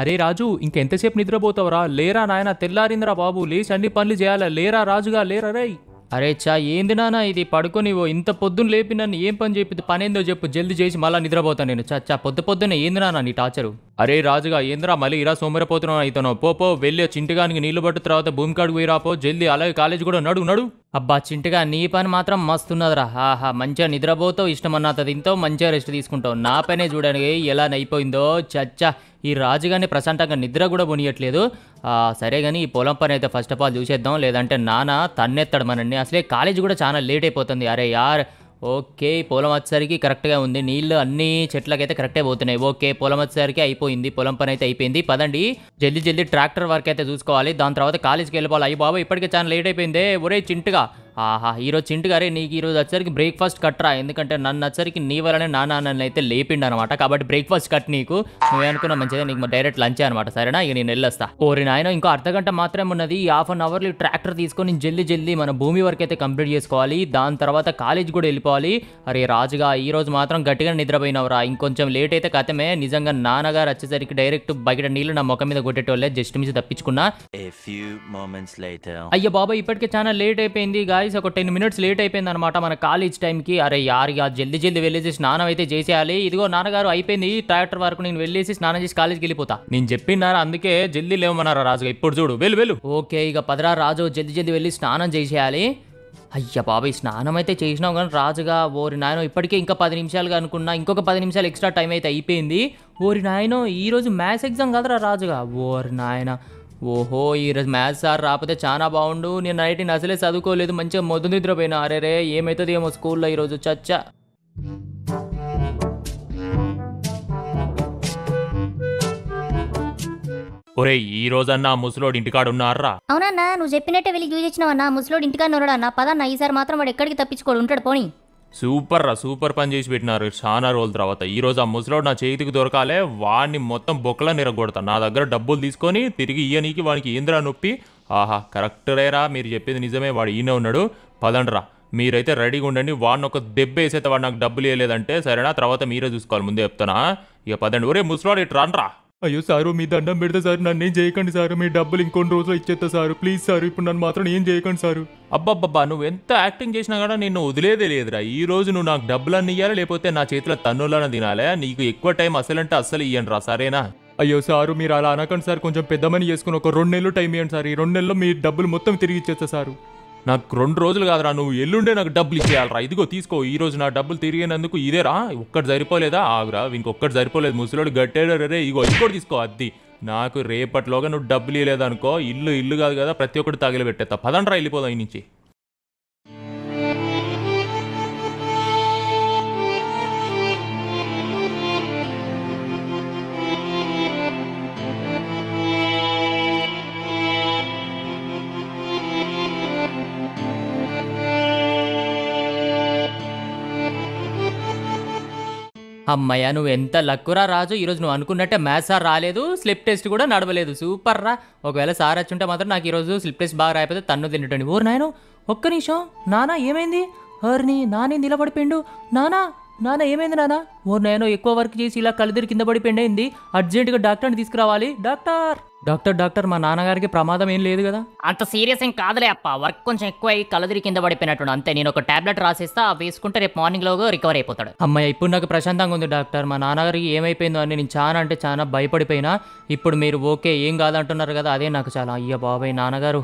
అరే రాజు ఇంకెంతసేపు నిద్రపోతావురా? లేరా నాయన, తెల్లారిందిరా బాబు, లేచి అన్ని పనులు చేయాలా. లేరా రాజుగా, లేరా రేయ్. అరే చా, ఏంది నాన్న ఇది? పడుకొని ఇంత పొద్దున్న లేపి నన్ను ఏం పని చెప్పి పని ఏందో చెప్పు, జల్దీ చేసి మళ్ళీ నిద్రపోతాను నేను. చా పొద్దున్నే ఏంది నాన్న నీ టార్చరు? అరే రాజుగా, ఏందిరా మళ్ళీ ఇరా సోమరిపోతున్నావు అవుతున్నావు? పో వెళ్ళి చింటిగానికి నీళ్లు పట్టు, తర్వాత భూమి కాడికి పోయి రాపో జల్దీ. అలాగే కాలేజ్ కూడా నడు. అబ్బా చింటిగా, నీ పని మాత్రం మస్తున్నదిరా. ఆహా, మంచిగా నిద్రపోతావు, ఇష్టమన్నది తింటావు, మంచిగా రెస్ట్ తీసుకుంటావు. నా పనే చూడడానికి ఎలా నైపోయిందో. చచ్చా, ఈ రాజుగానే ప్రశాంతంగా నిద్ర కూడా పోనీయట్లేదు. సరే కానీ ఈ పొలం పని అయితే ఫస్ట్ ఆఫ్ ఆల్ చూసేద్దాం, లేదంటే నాన్న తన్నెత్తాడు మనల్ని. అసలే కాలేజ్ కూడా చాలా లేట్ అయిపోతుంది. అరే యార్, ఓకే పొలం వచ్చేసరికి కరెక్ట్గా ఉంది, నీళ్ళు అన్ని చెట్లకైతే కరెక్టే పోతున్నాయి. ఓకే పొలం వచ్చేసరికి అయిపోయింది, పొలం పని అయితే అయిపోయింది. పదండి జల్దీ ట్రాక్టర్ వర్క్ అయితే చూసుకోవాలి, దాని తర్వాత కాలేజ్కి వెళ్ళిపోవాలి. అయ్యి బాబా, ఇప్పటికే చాలా లేట్ అయిపోయింది. ఒరే చింటుగా, ఆహా ఈరోజు చింటుగా, అరే నీకు ఈరోజు వచ్చరికి బ్రేక్ఫాస్ట్ కట్టరా, ఎందుకంటే నన్ను వచ్చరికి నీ వల్లనే నాన్న నన్ను అయితే లేపిండు అనమాట. కాబట్టి బ్రేక్ఫాస్ట్ కట్ నీకు, నువ్వే అనుకున్నా మంచిగా, నీకు డైరెక్ట్ లంచ్ అనమాట. సరేనా, ఇక నేను వెళ్ళొస్తా. ఓరి నాయన, ఇంకో అర్ధగంట మాత్రమే ఉన్నది. ఈ హాఫ్ అన్ అవర్లో ట్రాక్టర్ తీసుకొని జల్దీ మన భూమి వరకు అయితే కంప్లీట్ చేసుకోవాలి. దాని తర్వాత కాలేజ్ కూడా వెళ్ళిపోవాలి. అరే రాజుగా, ఈ రోజు మాత్రం గట్టిగా నిద్రపోయినవరా. ఇంకొంచెం లేట్ అయితే కథమే. నిజంగా నాన్నగారు వచ్చేసరికి డైరెక్ట్ బయట నీళ్లు నా ముఖం మీద కొట్టేటోళ్ళే, జస్ట్ మిస్ తప్పించుకున్నా. అయ్యో బాబా, ఇప్పటికే చాలా లేట్ అయిపోయింది గాయస్, ఒక 10 minutes లేట్ అయిపోయింది అనమాట మన కాలేజ్ టైంకి. అరే యారిగా, జల్దీ వెళ్ళేసి స్నానం అయితే చేసేయాలి. ఇదిగో నాన్నగారు అయిపోయింది ట్రాక్టర్ వరకు, నేను వెళ్ళేసి స్నానం చేసి కాలేజ్కి వెళ్ళిపోతా. నేను చెప్పినారా, అందుకే జల్దీ లేవమన్నారా రాజుగా. ఇప్పుడు చూడు, వెళ్ళు. ఓకే, ఇక పదరా రాజు, జల్దీ వెళ్ళి స్నానం చేసేయాలి. అయ్యా బాబాయ్, స్నానం అయితే చేసినావు కానీ రాజుగా, ఓరి నాయనో ఇప్పటికే ఇంకా 10 నిమిషాలుగా అనుకున్నా, ఇంకొక 10 నిమిషాలు ఎక్స్ట్రా టైం అయితే అయిపోయింది. ఓరి నాయనో, ఈరోజు మ్యాథ్స్ ఎగ్జామ్ కదరా రాజుగా. ఓరి నాయన, ఓహో ఈరోజు మ్యాథ్స్ సార్ రాకపోతే చాలా బాగుండు. నేను నైట్ అసలే చదువుకోలేదు, మంచిగా మొద్దు నిద్రపోయినా. అరే ఏమవుతుంది ఏమో స్కూల్లో ఈరోజు. చచ్చా, ఒరే ఈ రోజన్నా ముసలోడు ఇంటికాడు ఉన్నారా? అవునన్నా, నువ్వు చెప్పినట్టే వెళ్ళి చూసి వచ్చినావన్నా. ముసలోడు ఇంటికాడ ఉన్నాడన్నా. పదన్నా, ఈసారి మాత్రం వాడు ఎక్కడికి తప్పించుకోడు, ఉంటాడు పోనీ. సూపర్ పని చేసి పెట్టినారు చాలా రోజుల తర్వాత. ఈ రోజు ఆ ముసలోడు నా చేతికి దొరకాలే, వాడిని మొత్తం బొక్కలా నిరగొడతా. నా దగ్గర డబ్బులు తీసుకొని తిరిగి ఇయ్యనీకి వానికి ఏంద్రా నొప్పి. ఆహా కరెక్టరేరా, మీరు చెప్పింది నిజమే, వాడు ఈయనే ఉన్నాడు. పదండ్రా, మీరైతే రెడీగా ఉండండి. వాడిని ఒక దెబ్బ వేసైతే వాడు నాకు డబ్బులు ఇవ్వలేదంటే సరేనా, తర్వాత మీరే చూసుకోవాలి, ముందే చెప్తానా. ఇక పదండి. ఒరే ముసలోడు ఇటు రండ్రా. అయ్యో సారు, మీ దండం పెడతా సార్, నన్ను ఏం చేయకండి సార్, మీ డబ్బులు ఇంకొన్ని రోజులు ఇచ్చేస్తా సార్, ప్లీజ్ సార్, ఇప్పుడు నన్ను మాత్రం ఏం చేయకండి సారు. అబ్బబ్బబ్బా, నువ్వు ఎంత యాక్టింగ్ చేసినా కూడా నిన్ను వదిలేదే లేదురా. ఈ రోజు నువ్వు నాకు డబ్బులన్నీ ఇవ్వాలి, లేకపోతే నా చేతిలో తన్నులను తినాలే. నీకు ఎక్కువ టైం అసలంటే అస్సలు ఇయ్యండి రా, సరేనా. అయ్యో సారు, మీరు అలా అనకండి సార్, కొంచెం పెద్ద మనీ చేసుకుని ఒక 2 నెలలు టైం ఇవ్వండి సార్. ఈ 2 నెలల్లో మీ డబ్బులు మొత్తం తిరిగి ఇచ్చేస్తా సారు. నాకు 2 రోజులు కాదురా, నువ్వు ఎల్లుండే నాకు డబ్బులు ఇచ్చేయాలరా. ఇదిగో తీసుకో, ఈ రోజు నా డబ్బులు తిరిగినందుకు ఇదేరా. ఒక్కటి సరిపోలేదా? ఆగురా, ఇంకొక్కటి సరిపోలేదు. ముసలోడు గట్టేడు. రే ఇగో ఇంకోటి తీసుకో, అద్ది. నాకు రేపటిలోగా నువ్వు డబ్బులు ఇవ్వలేదనుకో, ఇల్లు కాదు కదా, ప్రతి ఒక్కటి తగిలిపెట్టేస్తా. పదండ్రా, వెళ్ళిపోదాం ఈ నుంచి. అమ్మయ్య, నువ్వు ఎంత లక్కురా రాజు. ఈరోజు నువ్వు అనుకున్నట్టే మ్యాథ్స్ సార్ రాలేదు, స్లిప్ టెస్ట్ కూడా నడవలేదు. సూపర్ రా. ఒకవేళ సార్ వచ్చుంటే మాత్రం నాకు ఈరోజు స్లిప్ టెస్ట్ బాగా రాయిపోతే తన్ను తింటండి. ఓరు నాయను, ఒక్క నిమిషం. నానా ఏమైంది? హర్ని నానే నిలబడిపోయిండు. నానా ఏమైంది నానా? ఓరు నాయనో, ఎక్కువ వర్క్ చేసి ఇలా కళ్ళిదిరి కింద పడిపోయింది. అర్జెంటుగా డాక్టర్ని తీసుకురావాలి. డాక్టర్ మా నాన్నగారికి ప్రమాదం ఏం లేదు కదా? అంత సీరియస్ ఏం కాదులే అప్ప, వర్క్ కొంచెం ఎక్కువ అయ్యి కలదిరి కింద పడిపోయినట్టు అంతే. నేను ఒక టాబ్లెట్ రాసేస్తా, వేసుకుంటే రేపు మార్నింగ్ లోగా రికవర్ అయిపోతాడు. అమ్మాయి, ఇప్పుడు నాకు ప్రశాంతంగా ఉంది డాక్టర్. మా నాన్నగారికి ఏమైపోయిందో అని నేను చాలా అంటే చాలా భయపడిపోయినా. ఇప్పుడు మీరు ఓకే ఏం కాదంటున్నారు కదా, అదే నాకు చాలా. అయ్యో బాబాయ్, నాన్నగారు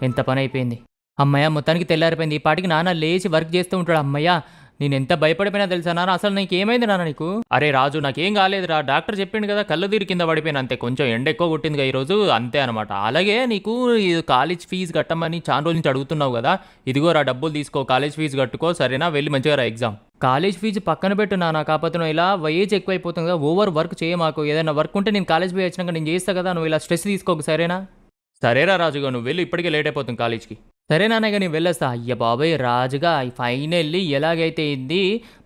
ఎంత పని అయిపోయింది. అమ్మయ్య, మొత్తానికి తెల్లారిపోయింది. ఈ పాటికి నాన్న లేచి వర్క్ చేస్తూ ఉంటాడు. అమ్మయ్య, నేను ఎంత భయపడిపోయినా తెలుసా నాన్న. అసలు నీకు ఏమైంది నాన్న నీకు? అరే రాజు, నాకేం కాలేదురా, డాక్టర్ చెప్పిండు కదా, కళ్ళు తీరి కింద పడిపోయిన అంతే. కొంచెం ఎండ ఎక్కువ కొట్టిందిగా ఈరోజు, అంతే అనమాట. అలాగే నీకు కాలేజ్ ఫీజు కట్టమని చాలా రోజుల నుంచి అడుగుతున్నావు కదా, ఇదిగో రా డబ్బులు తీసుకో, కాలేజ్ ఫీజు కట్టుకో, సరేనా. వెళ్ళి మంచిగా రా ఎగ్జామ్. కాలేజ్ ఫీజు పక్కన పెట్టు నాన్న, కాకపోతే నువ్వు ఇలా ఏజ్ ఎక్కువైపోతుంది కదా, ఓవర్ వర్క్ చేయమాకు. ఏదైనా వర్క్ ఉంటే నేను కాలేజ్ పోయి వచ్చినాక నేను చేస్తా కదా, నువ్వు ఇలా స్ట్రెస్ తీసుకోకు, సరేనా. సరేరా రాజుగా, నువ్వు వెళ్ళి, ఇప్పటికే లేట్ అయిపోతుంది కాలేజ్కి. సరే నాన్నగా, నేను వెళ్ళొస్తా. అయ్య బాబాయ్ రాజుగా, ఫైనల్లీ ఎలాగైతే ఇది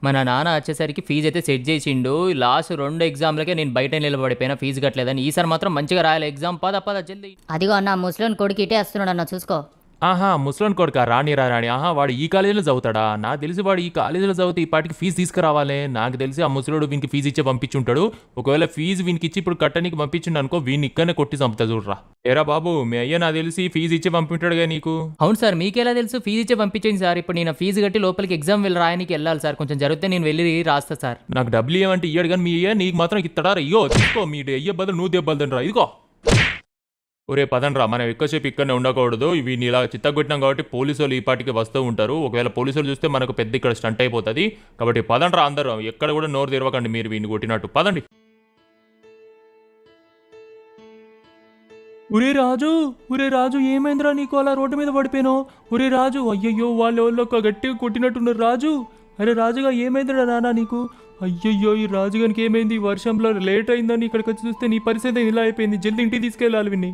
మన నాన్న వచ్చేసరికి ఫీజు అయితే సెట్ చేసిండు. లాస్ట్ 2 ఎగ్జామ్లకే నేను బయట నిలబడిపోయినా ఫీజు కట్టలేదని. ఈసారి మాత్రం మంచిగా రాయాలి ఎగ్జామ్. పద జల్దీ. అదిగో అన్న, ముసలోని కొడుకు ఇటే వస్తున్నాడు అన్న, చూసుకో. ఆహా ముసలోని కొడుకా రాణిరా రాణి. ఆహా వాడు ఈ కాలేజీలో చదువుతాడా? నాకు తెలిసి వాడు ఈ కాలేజీలో చదివితే ఈ పాటికి ఫీజు తీసుకురావాలి. నాకు తెలిసి ఆ ముసలోడు వీనికి ఫీజు ఇచ్చే పంపించుంటాడు. ఒకవేళ ఫీజు వీనికి ఇచ్చి ఇప్పుడు కట్టనికి పంపించిండు అనుకో, వీడిని ఇక్కడనే కొట్టి చంపుతా చూడరా. ఏరా బాబు మీ అయ్య నాకు తెలిసి ఫీజు ఇచ్చి పంపించాడుగా నీకు. అవును సార్, మీకెలా తెలుసు? ఫీజు ఇచ్చే పంపించండి సార్. ఇప్పుడు నేను ఫీజు కట్టి లోపలికి ఎగ్జామ్ వెళ్ళి రాయడానికి వెళ్ళాలి సార్. కొంచెం జరిగితే నేను వెళ్ళి రాస్తా సార్. నాకు డబ్బులు ఇవ్వమంటే ఇయ్యాడు కానీ మీ అయ్య నీకు మాత్రం ఇస్తాడా? అయ్యో తీసుకో, మీ అయ్య బదులు నువ్వు దెబ్బలు రా. ఇదిగో ఒరే పదండ్రా, మనం ఎక్కువసేపు ఇక్కడనే ఉండకూడదు. ఇవి ఇలా చిత్తగొట్టినాం కాబట్టి పోలీసు వాళ్ళు ఈ పాటికి వస్తూ ఉంటారు. ఒకవేళ పోలీసులు చూస్తే మనకు పెద్ద ఇక్కడ స్టంట్ అయిపోతుంది. కాబట్టి పదండ్రా అందరూ, ఎక్కడ కూడా నోరు తెరవకండి మీరు వీడిని కొట్టినట్టు. పదండి. ఒరే రాజు ఏమైందిరా నీకు అలా రోడ్డు మీద పడిపోయినావు? ఒరే రాజు, అయ్యయ్యో వాళ్ళు గట్టిగా కొట్టినట్టున్నారు రాజు. అరే రాజుగా ఏమైందిరా నాన్న నీకు? అయ్యయ్యో ఈ రాజుగానికి ఏమైంది? వర్షంలో లేట్ అయిందని ఇక్కడికి వచ్చి చూస్తే నీ పరిస్థితి ఇలా అయిపోయింది. జల్దీ ఇంటికి తీసుకెళ్ళాలి విని.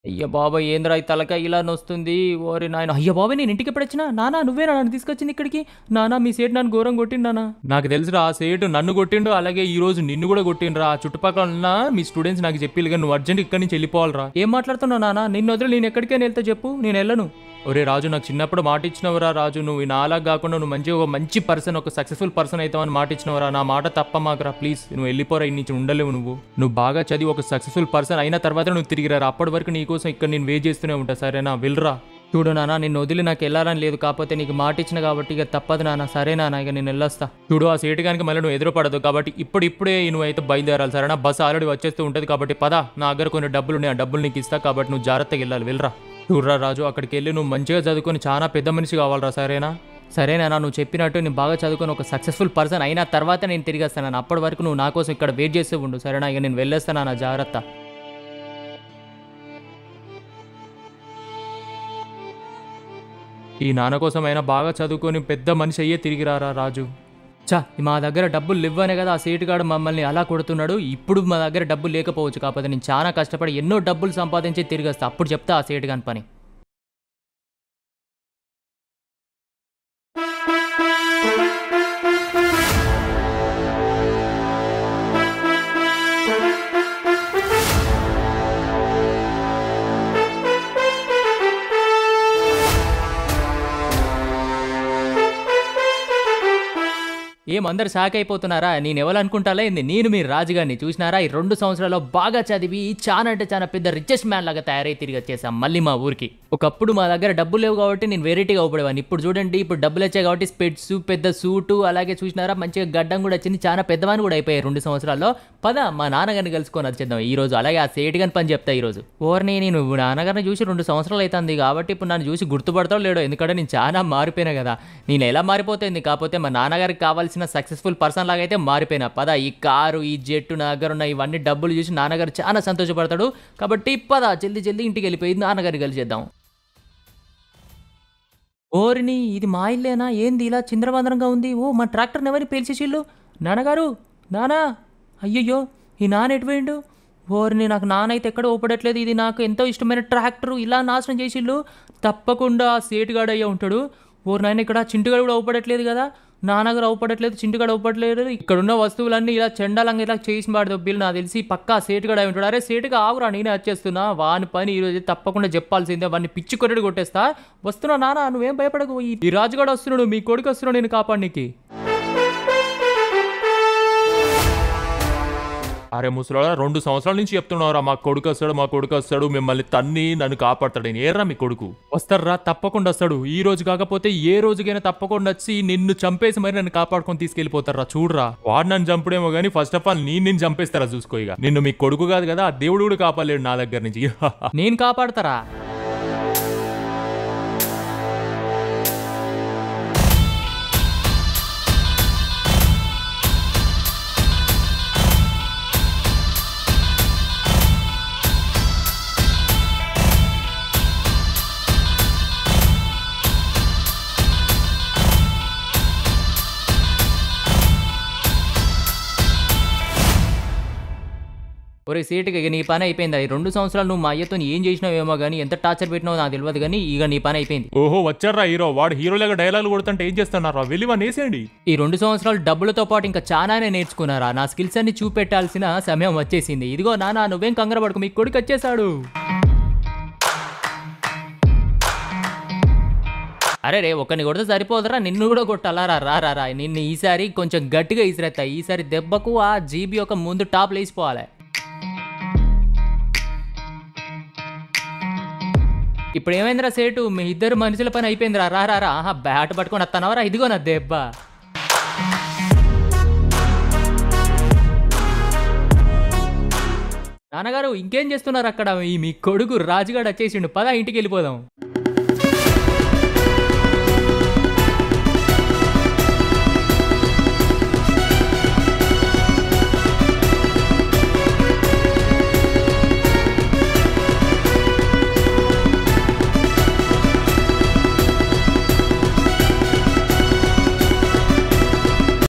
అయ్య బాబాయ్ ఏంద్రా ఈ తలకాయ ఇలా నొస్తుంది? ఓరి నాయన, అయ్య బాబాయ్ నేను ఇంటికి ఎప్పుడు వచ్చినా? నానా నువ్వేనా నన్ను తీసుకొచ్చింది ఇక్కడికి? నానా మీ సేటు నన్ను ఘోరం కొట్టిండానా? నాకు తెలుసురా, ఆ సేటు నన్ను కొట్టిండు, అలాగే ఈ రోజు నిన్ను కూడా కొట్టిండ్రా. ఆ చుట్టుపక్కల ఉన్న మీ స్టూడెంట్స్ నాకు చెప్పిల్లుగా నువ్వు అర్జెంట్ ఇక్కడి నుంచి వెళ్ళిపోవాలరా. ఏం మాట్లాడుతున్నావు నానా? నిన్ను వదిలి నేను ఎక్కడికైనా వెళ్తా చెప్పు, నేను వెళ్ళను. ఒరే రాజు, నాకు చిన్నప్పుడు మాట ఇచ్చినవరా రాజు. నువ్వు నాలా కాకుండా నువ్వు ఒక మంచి పర్సన్, ఒక సక్సెస్ఫుల్ పర్సన్ అవుతావని మాట ఇచ్చినవరా. నా మాట తప్ప మాకురా ప్లీజ్. నువ్వు వెళ్ళిపోరా, ఇన్ని నుంచి ఉండలేవు. నువ్వు బాగా చదివి ఒక సక్సెస్ఫుల్ పర్సన్ అయిన తర్వాత నువ్వు తిరిగిరా. అప్పటి వరకు నీ కోసం ఇక్కడ నేను వెయిట్ చేస్తూనే ఉంటా, సరేనా? వెళ్ళరా. చూడు నాన్న, నిన్ను వదిలి నాకు వెళ్ళాలని లేదు, కాకపోతే నీకు మాట ఇచ్చిన కాబట్టి ఇక తప్పదు నాన్న. సరే నాన్న, ఇక నేను వెళ్ళొస్తా. చూడు ఆ సేటుగానికి మళ్ళీ నువ్వు ఎదురుపడదు కాబట్టి ఇప్పుడే నువ్వైతే బయలుదేరాలి, సరేనా? బస్సు ఆల్రెడీ వచ్చేస్తూ ఉంటుంది కాబట్టి పద. నా దగ్గర కొన్ని డబ్బులు ఉన్నాయి, ఆ డబ్బులు నీకు ఇస్తా కాబట్టి నువ్వు జాగ్రత్తగా వెళ్ళాలి. వెళ్ళరా. చూడరా రాజు, అక్కడికి వెళ్ళి నువ్వు మంచిగా చదువుకొని చాలా పెద్ద మనిషి కావాలరా, సరేనా? సరేనా, నువ్వు చెప్పినట్టు నేను బాగా చదువుకొని ఒక సక్సెస్ఫుల్ పర్సన్ అయిన తర్వాత నేను తిరిగి వస్తాను. అప్పటి వరకు నువ్వు నా కోసం ఇక్కడ వెయిట్ చేస్తూ ఉండు, సరేనా? ఇక నేను వెళ్ళేస్తాను నా జాగ్రత్త. ఈ నాన్న కోసం అయినా బాగా చదువుకొని పెద్ద మనిషి అయ్యే తిరిగి రారా రాజు. మా దగ్గర డబ్బులు ఇవ్వనే కదా ఆ సేటుగాడు మమ్మల్ని అలా కొడుతున్నాడు. ఇప్పుడు మా దగ్గర డబ్బులు లేకపోవచ్చు, కాకపోతే నేను చాలా కష్టపడి ఎన్నో డబ్బులు సంపాదించి తిరిగి వస్తా. అప్పుడు చెప్తా ఆ సేటుగాని పని. ఏమందరు షాక్ అయిపోతున్నారా? నేను ఎవరనుకుంటాలే, నేను మీరు రాజుగారిని చూసినారా? ఈ 2 సంవత్సరాల్లో బాగా చదివి చాలా అంటే చాలా పెద్ద రిచెస్ట్ మ్యాన్ లాగా తయారై తిరిగి వచ్చేసాం మళ్ళీ మా ఊరికి. ఒకప్పుడు మా దగ్గర డబ్బులు లేవు కాబట్టి నేను వెరైటీగా అవుపడేవాడిని. ఇప్పుడు చూడండి, ఇప్పుడు డబ్బులు వచ్చాయి కాబట్టి స్పెట్స్, పెద్ద సూటు, అలాగే చూసినారా మంచిగా గడ్డం కూడా వచ్చింది. చాలా పెద్దవాని కూడా అయిపోయాయి 2 సంవత్సరాల్లో. పద మా నాన్నగారిని కలుసుకొని వచ్చేద్దాం ఈ రోజు. అలాగే ఆ సేటుగాని పని చెప్తా ఈ రోజు. ఓర్ని, నేను నాన్నగారిని చూసి 2 సంవత్సరాలు అవుతుంది కాబట్టి ఇప్పుడు నన్ను చూసి గుర్తుపడతావు లేడో, ఎందుకంటే నేను చాలా మారిపోయినా కదా. నేను ఎలా మారిపోతుంది, కాకపోతే మా నాన్నగారికి కావాల్సిన సక్సెస్ఫుల్ పర్సన్ లాగా అయితే మారిపోయినా. పద, ఈ కారు, ఈ జెట్టు, నా దగ్గర ఉన్న ఇవన్నీ డబ్బులు చూసి నాన్నగారు చాలా సంతోషపడతాడు. కాబట్టి పద జల్దీ ఇంటికి వెళ్ళిపోయి నాన్నగారికి కలిసేద్దాం. ఓరిని, ఇది మా ఇల్లేనా? ఏంది ఇలా చింద్రబందరంగా ఉంది? ఓ, మా ట్రాక్టర్ని ఎవరిని పేల్చేసిళ్ళు? నాన్నగారు, నానా, అయ్యయ్యో ఈ నాన్న ఎటుపోయిండు? ఓరిని, నాకు నాన్న అయితే ఎక్కడ ఊపడట్లేదు. ఇది నాకు ఎంతో ఇష్టమైన ట్రాక్టర్ ఇలా నాశనం చేసిళ్ళు. తప్పకుండా సేటుగాడు అయ్యే ఉంటాడు. ఓరి నాయన, ఇక్కడ చింటుగాడు కూడా ఊపడట్లేదు కదా. నాన్నగారు అవుపడట్లేదు, చింటుగాడు అవుపడలేదు. ఇక్కడున్న వస్తువులన్నీ ఇలా చెండాలంగా ఇలా చేసి వాడి దొబ్బిలు. నాకు తెలిసి పక్కా సేటుగాడు అయి ఉంటాడు. అరే సేటుగా ఆగురా, నేనే వచ్చేస్తున్నా. వాని పని ఈరోజు తప్పకుండా చెప్పాల్సిందే. వాడిని పిచ్చి కొట్టడి కొట్టేస్తా. వస్తున్నా నాన్న, నువ్వేం భయపడకు. ఈ రాజుగాడు వస్తున్నాడు, మీ కొడుకు వస్తున్నాడు నేను కాపాడనీకి. అరే ముసలాడా, 2 సంవత్సరాల నుంచి చెప్తున్నావురా మా కొడుకు వస్తాడు మిమ్మల్ని తన్ని నన్ను కాపాడతాడు. ఏర్రా మీ కొడుకు? వస్తారా, తప్పకుండా వస్తాడు. ఈ రోజు కాకపోతే ఏ రోజుకైనా తప్పకుండా వచ్చి నిన్ను చంపేసి మరి నన్ను కాపాడుకొని తీసుకెళ్లిపోతారా. చూడరా, వాడు నన్ను చంపడేమో కానీ ఫస్ట్ ఆఫ్ ఆల్ నిన్ను చంపేస్తారా చూసుకో. ఇక నిన్ను మీ కొడుకు కాదు కదా, ఆ దేవుడు కూడా కాపాడలేడు నా దగ్గర నుంచి. నేను కాపాడతారా? ఒరే సేటుగా, ఇక నీ పని అయిపోయింది. 2 సంవత్సరాలు నువ్వు మా అయ్యతో ఏం చేసినావేమో కానీ, ఎంత టార్చర్ పెట్టినావో నాకు తెలియదు కానీ, ఇక నీ పని అయిపోయింది. ఓహో, వచ్చారా హీరో. వాడు హీరోలాగా డైలాగులు కొడుతుంటే ఏం చేస్తున్నారా? వెళ్ళి వాడిని వేసేయండి. ఈ 2 సంవత్సరాలు డబ్బులతో పాటు ఇంకా చాలానే నేర్చుకున్నారా. నా స్కిల్స్ అన్ని చూపెట్టాల్సిన సమయం వచ్చేసింది. ఇదిగో నాన్న, నువ్వేం కంగారు పడకు, మీ కొడుకు వచ్చేసాడు. అరే రే ఒకరిని కొడితే సరిపోదురా, నిన్ను కూడా కొట్టాలా? రా రా రా రా. నిన్ను ఈసారి కొంచెం గట్టిగా ఇసిరేస్తా. ఈసారి దెబ్బకు ఆ జీబీ ఒక ముందు టాప్ లేచిపోవాలి. ఇప్పుడు ఏమైందిరా సేటు, మీ ఇద్దరు మనుషుల పని అయిపోయిందిరా. రా రా రా. ఆహా, బ్యాట్ పట్టుకొని వస్తానవరా, ఇదిగో నా దెబ్బ. నాన్నగారు ఇంకేం చేస్తున్నారు అక్కడ? మీ కొడుకు రాజుగాడు వచ్చేసిండు, పద ఇంటికి వెళ్ళిపోదాం.